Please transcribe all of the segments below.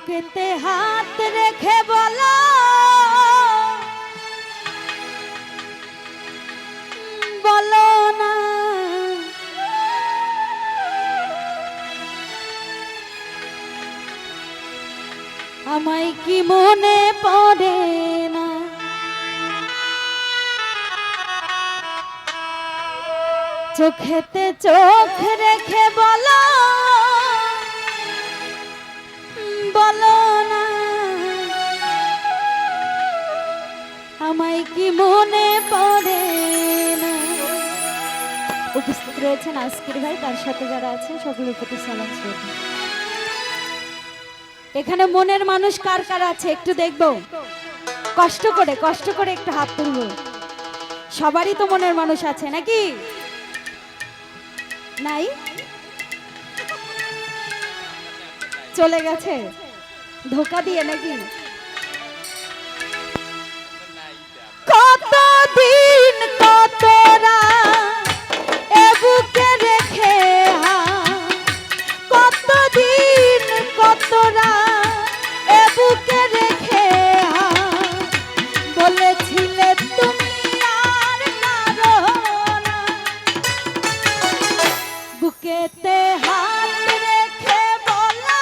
বুকেতে হাত রেখে বলো বলো না আমায় কি মনে পড়ে না চোখেতে চোখ রেখে বলো বলো না আমায় কি মনে পড়ে না। উপস্থিত রয়েছেন আজকের ভাই, তার সাথে যারা আছেন সকলের প্রতি সালাম শ্রদ্ধা। এখানে মনের মানুষ কার কার আছে একটু দেখবো, কষ্ট করে একটু হাত তুলবো। সবারই তো মনের মানুষ আছে নাকি নাই? চলে গেছে ধোকা দিয়ে নাকি? কতদিন কতরা এ বুকে রেখে কতদিন কতরা এ বুকে রেখে বলেছিলে তুমি আর কারো না বুকেতে হাত রেখে বলো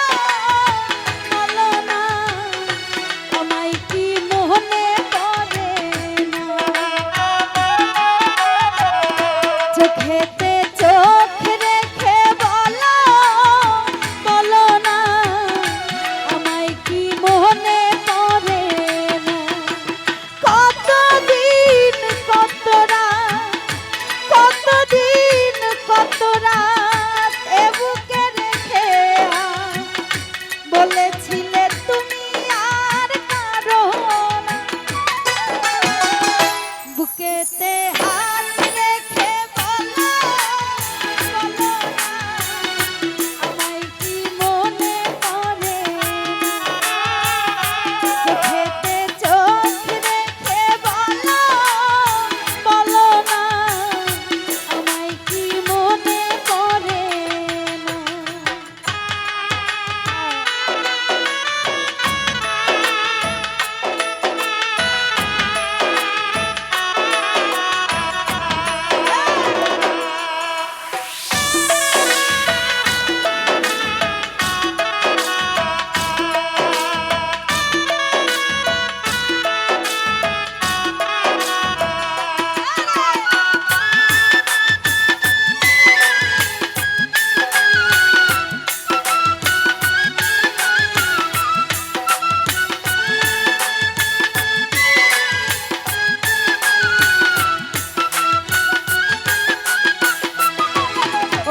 বলো না আমায় কি মনে পড়ে না চোখেতে চোখ রেখে বলো বলো না আমায় কি মনে পড়ে না কতদিন কতরা কতদিন কতরা এ বুকে রেখে বলেছিলে তুমি আর কারো না বুকেতে হাত রেখে বলো বলো না আমায় কি মনে পড়ে না চোখেতে চোখ রেখে বলো বলো না আমায় কি মনে পড়ে না।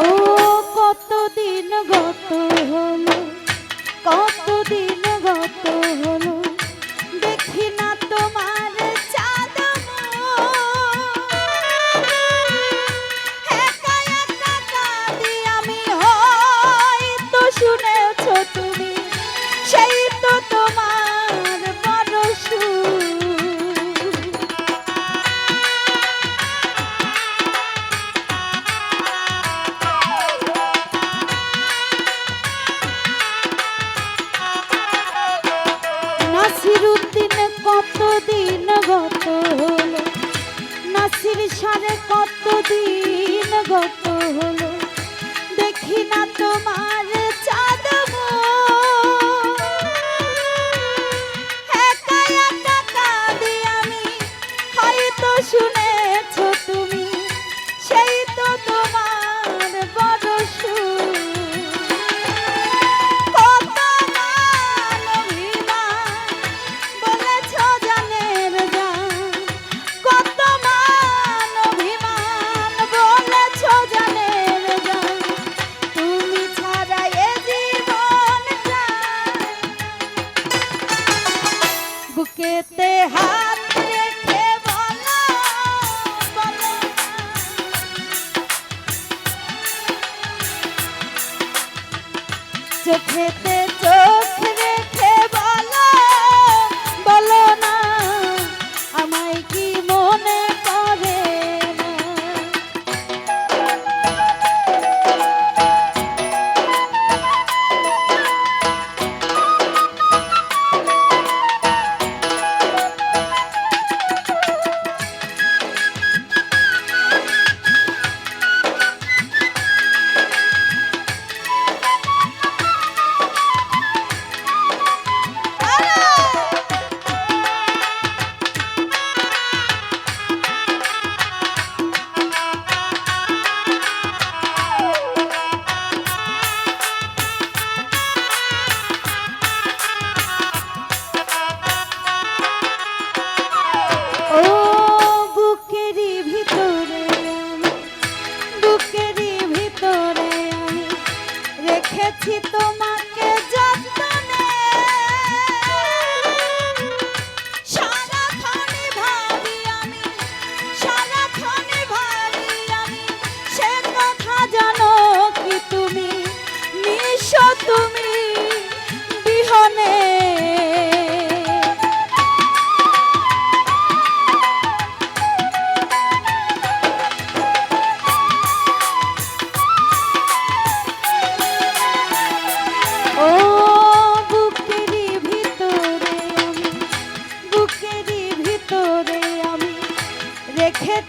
ও কতদিন গত হলো কতদিন গত হলো দেখি না তোমার চাঁদ একা একা কাঁদি আমি হয়তো শুনেছো তুমি সেই তো তোমার বড় সুর নাসিরুদ্দিন কতদিন গত হলো নাসির সারে কতদিন গত হলো দেখি না তোমার চাঁদ একা একা কাঁদি আমি হয়তো শুনেছো তুমি সেই তো তোমার বড় সুর কত মান অভিমান বলেছ জানের জান কত মান অভিমান বলেছ জানের জান তুমি ছাড়া এ জীবন যায় বুকেতে হাত রেখে বলো বলো চোখেতে চোখ রেখে বলো বলো না আমায় কি মনে পড়ে না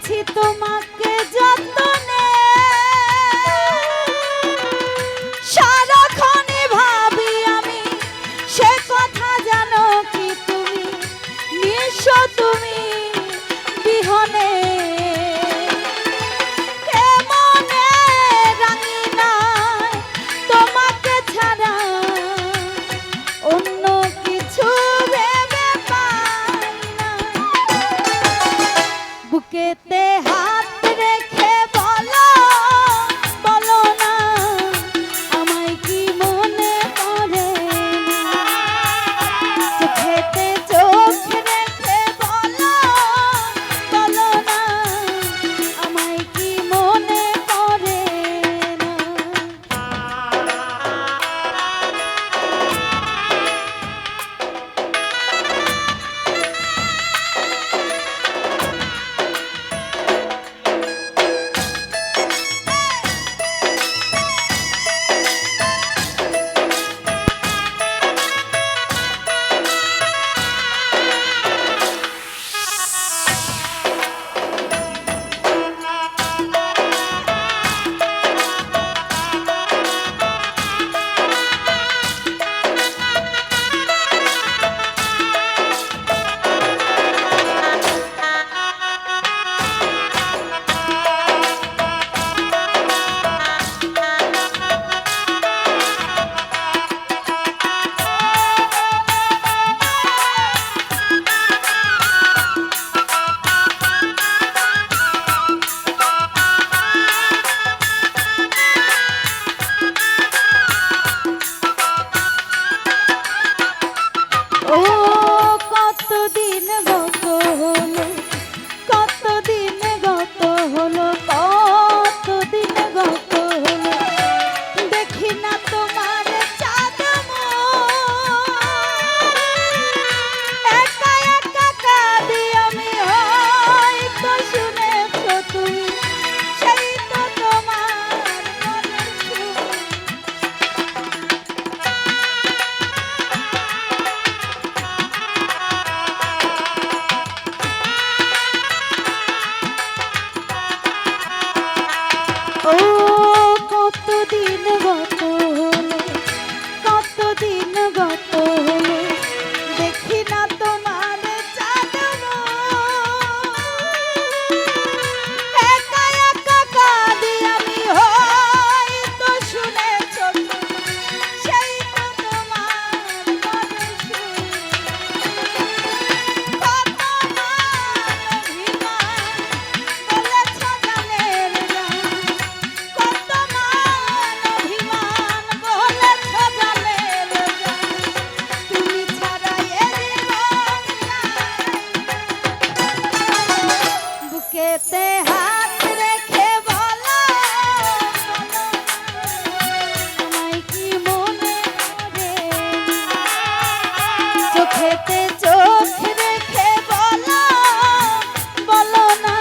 রেখেছি তোমাকে যতনে, সারাক্ষণই ভাবি আমি সে কথা জানো কি তুমি, নিঃস্ব তুমি বিহনে। কেমনে রাঙিনায় তোমাকে ছাড়া অন্য কিছু ভেবে পাই না। বুকেতে হাত রেখে বলো, বলো না আমায় কি মনে পড়ে না। চোখেতে চোখ রেখে বলো, বলো না আমায় কি মনে পড়ে না। ও কতদিন গত হলো, কতদিন গত হলো, কতদিন গত হলো, দেখি না তোমার চাঁদ মুখ। একা একা কাঁদি আমি, হয়তো শুনেছো তুমি, সেই তো তোমার মনের সুর। ও কতদিন গত হলো, কতদিন গত হলো, দেখি না তোমার চাঁদ মুখ। একা একা কাঁদি আমি, হয়তো শুনেছো তুমি, সেই তো তোমার মনের সুর। কত মান অভিমান বলেছ গানের গান, কত মান অভিমান বলেছ গানের গান, তুমি ছাড়া এ জীবন নাই। বুকেতে হাত রেখে বলো, আমায় কি মনে পড়ে না। চোখেতে চোখ রেখে বলো, বলো না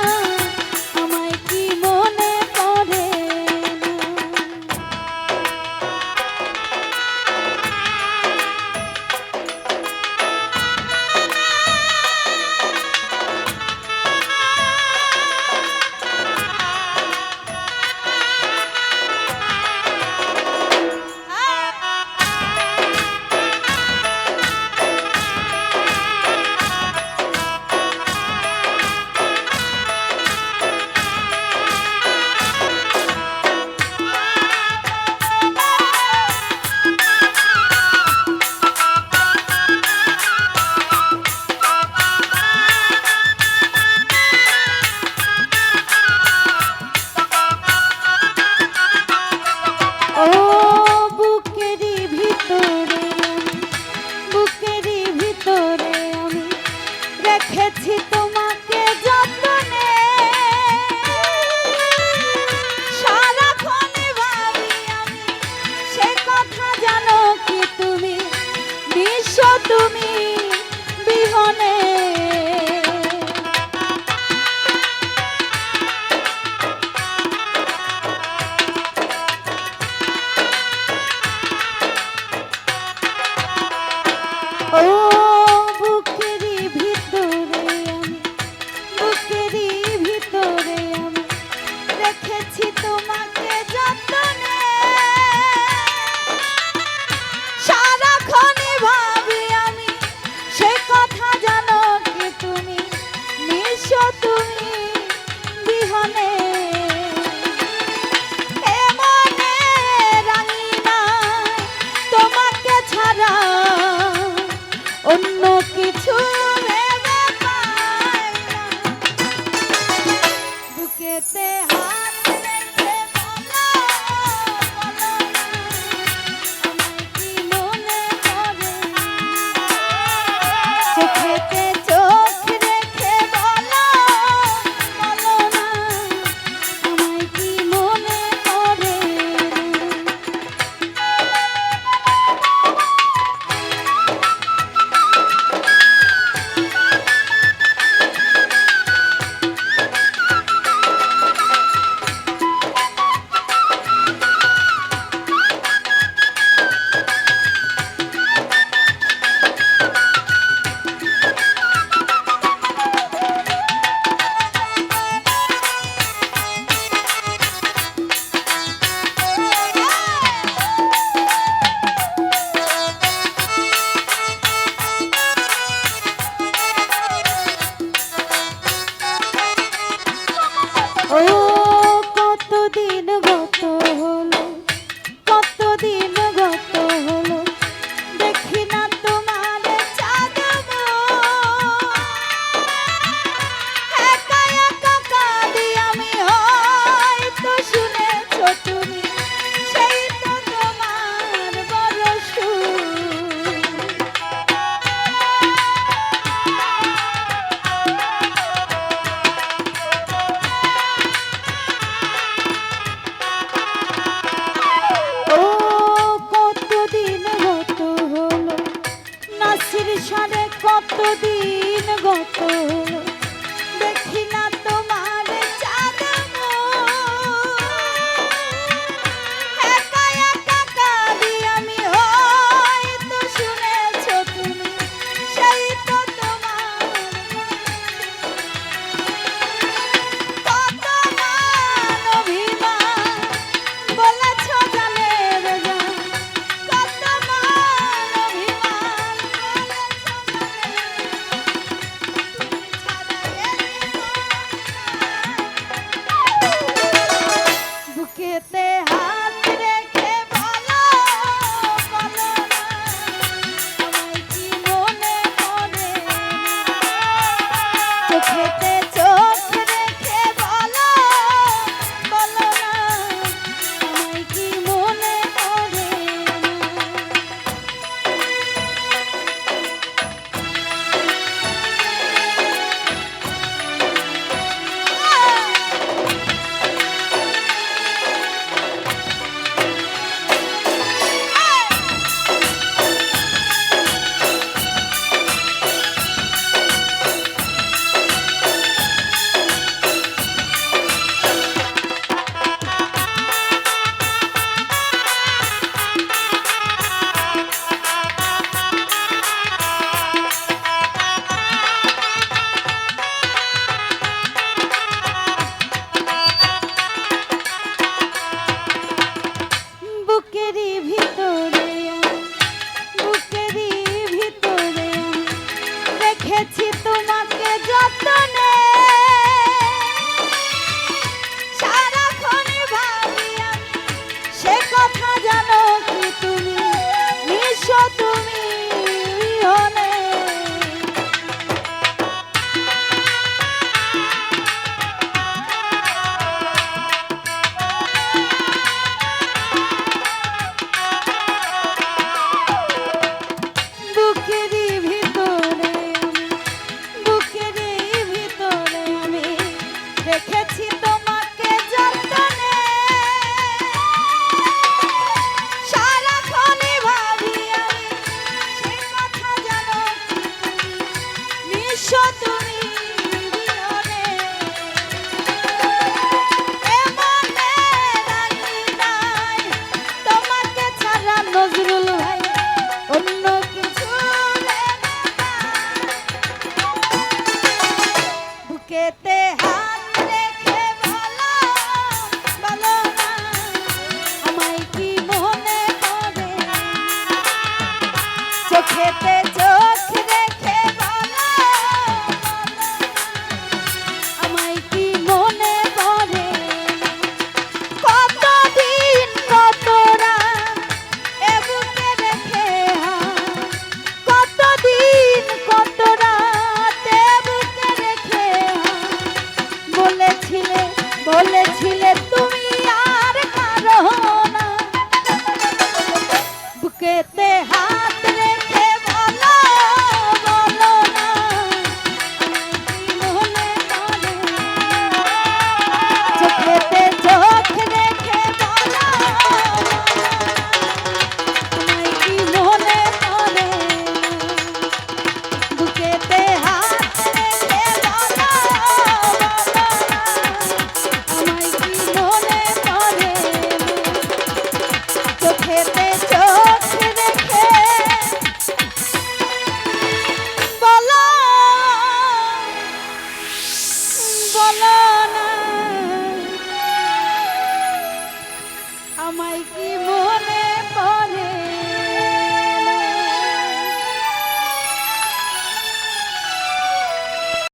আমায় কি মনে পড়ে না। ও বুকেরই ভিতরে আমি, বুকেরই ভিতরে আমি রেখেছি তোমাকে যতনে, সারাক্ষণই ভাবি আমি সে কথা জানো কি তুমি, নিঃস্ব তুমি বিহনে। ও বুকেরই ভিতরে আমি, বুকেরই ভিতরে অন্য কিছু ভেবে পাই না। বুকেতে হাত রেখে বলো, বলো না, আমায় কি মনে পড়ে? চোখেতে চোখ রেখে বলো, বলো না, আমায় কি মনে পড়ে? ও কতদিন গত হলো, কতদিন গত হলো, দেখি না তোমার চাঁদ একা একা কাঁদি আমি, হয়তো শুনেছো তুমি, সেই তো তোমার বড় সুর। ও কতদিন গত হলো, নাসির সারে কতদিন গত হলো, দেখি না তোমার চাঁদ একা একা কাঁদি আমি, হয়তো শুনেছো তুমি, সেই তো তোমার কত মান অভিমান বলেছ জানের জান, কত মান অভিমান বুকেতে হাত রেখে বলো, বলো না, আমায় কি মনে পড়ে? চোখেতে চোখ রেখে বলো, বলো না, আমায় কি মনে পড়ে? বুকেরই ভিতরে বুকেরই ভিতরে রেখেছি তোমাকে যতনে, সারাক্ষণই ভাবি আমি, সে কথা জানো কি তুমি, নিঃস্ব তুমি বিহনে। বুকেরই ভিতরে বুকেরই ভিতরে আমি রেখেছি তোমাকে যতনে, সারাক্ষণই ভাবি আমি, সে কথা জানো কি তুমি, নিঃস্ব তুমি বিহনে। এমনে রানী নাই তোমাকে ছাড়া নজরুল ভাই, অন্য কিছু ভেবে পাই। বুকেতে হাত রেখে বলো, বলো না, আমায় কি মনে পড়ে? চোখেতে